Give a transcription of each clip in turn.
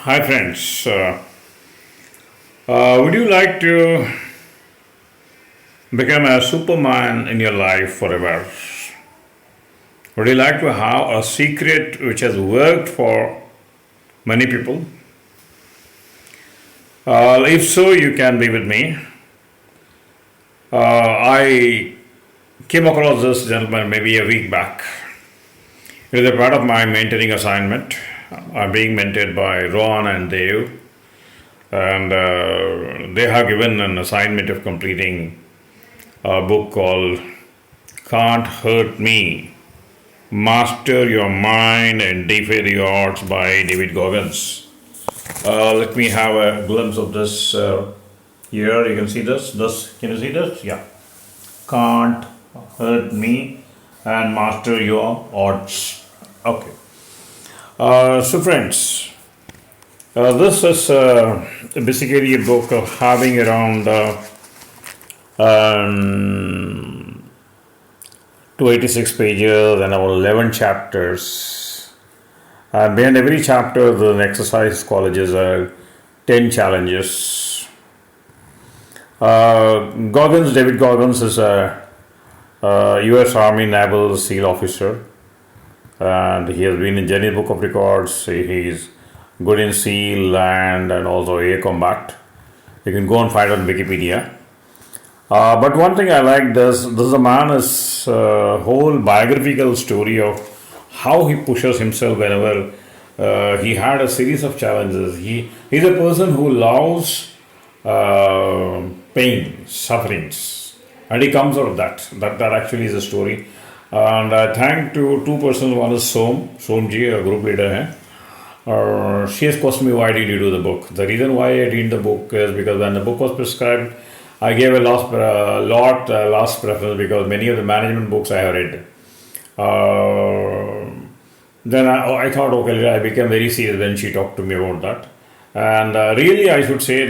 Hi, friends. Would you like to become a Superman in your life forever? Would you like to have a secret which has worked for many people? If so, you can be with me. I came across this gentleman maybe a week back. It is a part of my mentoring assignment. I'm being mentored by Ron and Dave, and they have given an assignment of completing a book called Can't Hurt Me, Master Your Mind and Defy the Odds by David Goggins. Let me have a glimpse of this here. You can see this. Can you see this? Yeah. Can't hurt me and master your odds. Okay. So, friends, this is basically a book of having around um, 286 pages and about 11 chapters. And behind every chapter, the exercise colleges are 10 challenges. David Goggins is a U.S. Army Naval SEAL officer, and he has been in Guinness Book of Records. He's good in sea, land, and also air combat. You can go and find it on Wikipedia. But one thing I like this is a man's whole biographical story of how he pushes himself whenever he had a series of challenges. He's a person who loves pain, sufferings, and he comes out of that. That actually is a story. And I thank to two persons. One is Somji, a group leader. She has questioned me, why did you do the book? The reason why I read the book is because when the book was prescribed, I gave a last preference because many of the management books I have read. Then I thought, okay, I became very serious when she talked to me about that. And really, I should say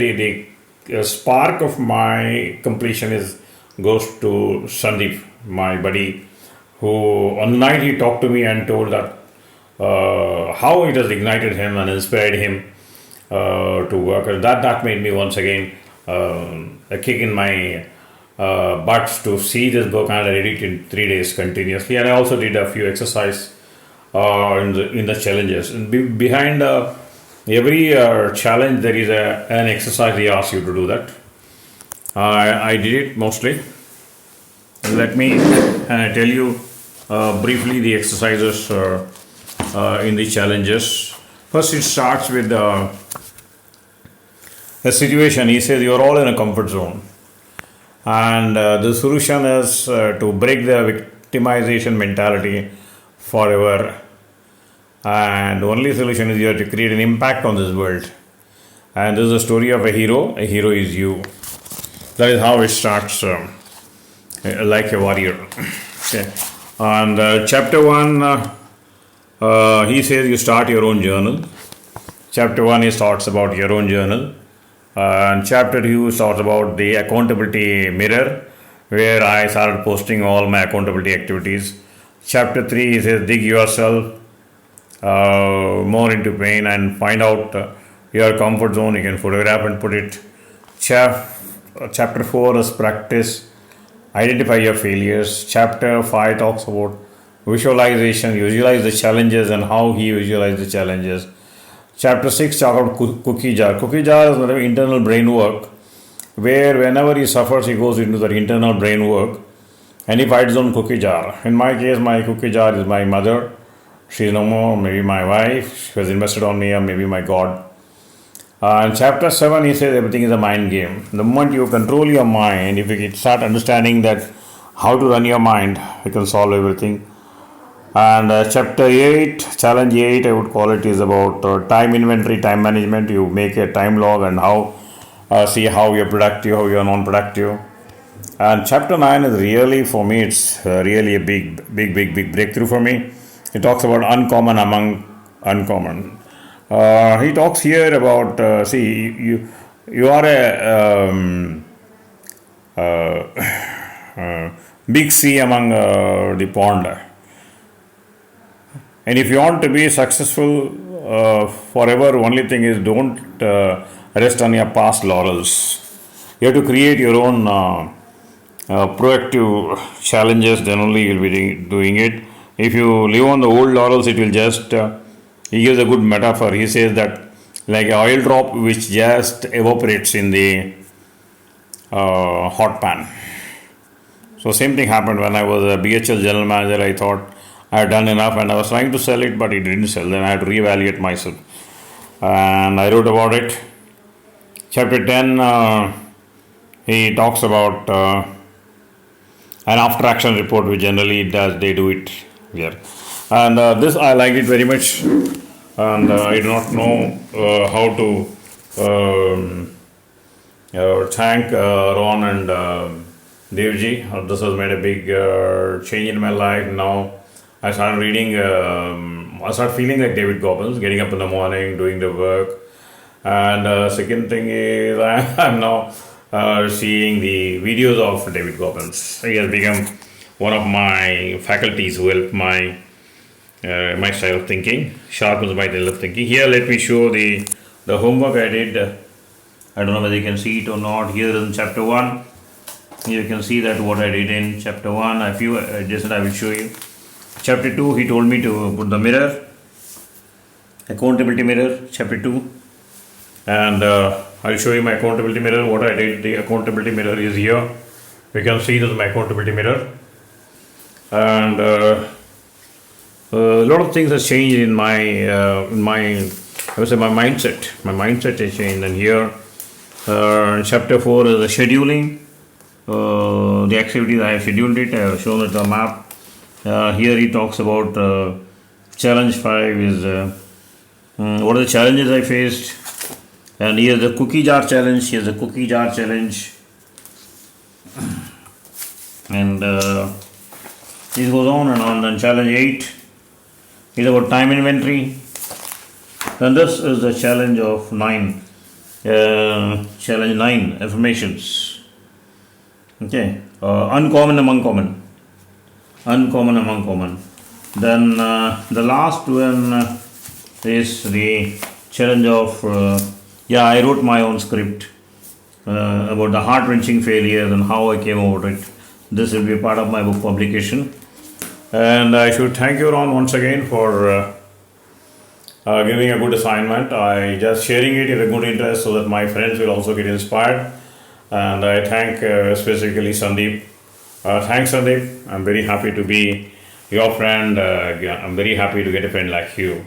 the spark of my completion goes to Sandeep, my buddy, who on the night he talked to me and told that how it has ignited him and inspired him to work. That made me once again a kick in my butts to see this book, and I read it in 3 days continuously. And I also did a few exercise in the challenges. And behind every challenge, there is an exercise he asks you to do that. I did it mostly. Let me tell you briefly the exercises in the challenges. First, it starts with a situation. He says you're all in a comfort zone, and the solution is to break the victimization mentality forever. And the only solution is you have to create an impact on this world. And this is a story of a hero. A hero is you. That is how it starts, like a warrior. Okay. And chapter 1, he says you start your own journal. Chapter 1 is thoughts about your own journal. And chapter 2 talks about the accountability mirror, where I started posting all my accountability activities. Chapter 3 says dig yourself more into pain and find out your comfort zone. You can photograph and put it. Chapter 4 is practice, identify your failures. Chapter 5 talks about visualization, visualize the challenges and how he visualized the challenges. Chapter 6 talks about cookie jar. Cookie jar is an internal brain work, where whenever he suffers, he goes into that internal brain work and he fights on cookie jar. In my case, my cookie jar is my mother. She is no more, maybe my wife. She has invested on me, or maybe my God. And chapter 7, he says everything is a mind game. The moment you control your mind, if you start understanding that how to run your mind, you can solve everything. And chapter 8, challenge 8, I would call it, is about time inventory, time management. You make a time log and see how you're productive, how you're non-productive. And chapter 9 is really, for me, it's really a big breakthrough for me. It talks about uncommon among uncommon. He talks here about, you are a big sea among the pond. And if you want to be successful forever, only thing is don't rest on your past laurels. You have to create your own proactive challenges, then only you'll be doing it. If you live on the old laurels, it will just, he gives a good metaphor. He says that like an oil drop which just evaporates in the hot pan. So same thing happened when I was a BHL general manager. I thought I had done enough and I was trying to sell it, but it didn't sell. Then I had to reevaluate myself. And I wrote about it. Chapter 10, he talks about an after action report, which generally does, they do it here. And this, I liked it very much. And I do not know how to thank Ron and Devji. This has made a big change in my life. Now I started reading, I started feeling like David Goggins, getting up in the morning, doing the work. And second thing is, I'm now seeing the videos of David Goggins. He has become one of my faculties who help my my style of thinking, sharpens my style of thinking. Here, let me show the homework I did. I don't know whether you can see it or not. Here is in chapter 1. Here you can see that what I did in chapter 1. A few adjustments I will show you. Chapter 2, he told me to put the mirror, accountability mirror, chapter 2. And I'll show you my accountability mirror. What I did, the accountability mirror is here. You can see this is my accountability mirror. And a lot of things have changed in my I would say my mindset. My mindset has changed. And here, chapter 4 is the scheduling. The activities I have scheduled it. I have shown it on the map. Here he talks about challenge 5 is what are the challenges I faced. And here's the cookie jar challenge. Here's the cookie jar challenge. And this goes on and on. Then challenge 8 is about time inventory. And this is the challenge of 9. Challenge 9, affirmations. Okay. Uncommon among common. Uncommon among common. Then the last one is the challenge of I wrote my own script about the heart-wrenching failures and how I came about it. This will be part of my book publication. And I should thank you, Ron, once again for giving a good assignment. I just sharing it in a good interest so that my friends will also get inspired. And I thank specifically Sandeep. Thanks, Sandeep. I'm very happy to be your friend. I'm very happy to get a friend like you.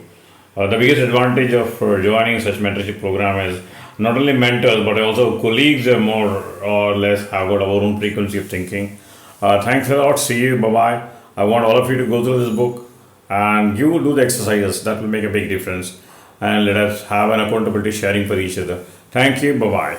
The biggest advantage of joining such mentorship program is not only mentors but also colleagues more or less have got our own frequency of thinking. Thanks a lot. See you. Bye-bye. I want all of you to go through this book and you will do the exercises. That will make a big difference. And let us have an accountability sharing for each other. Thank you. Bye-bye.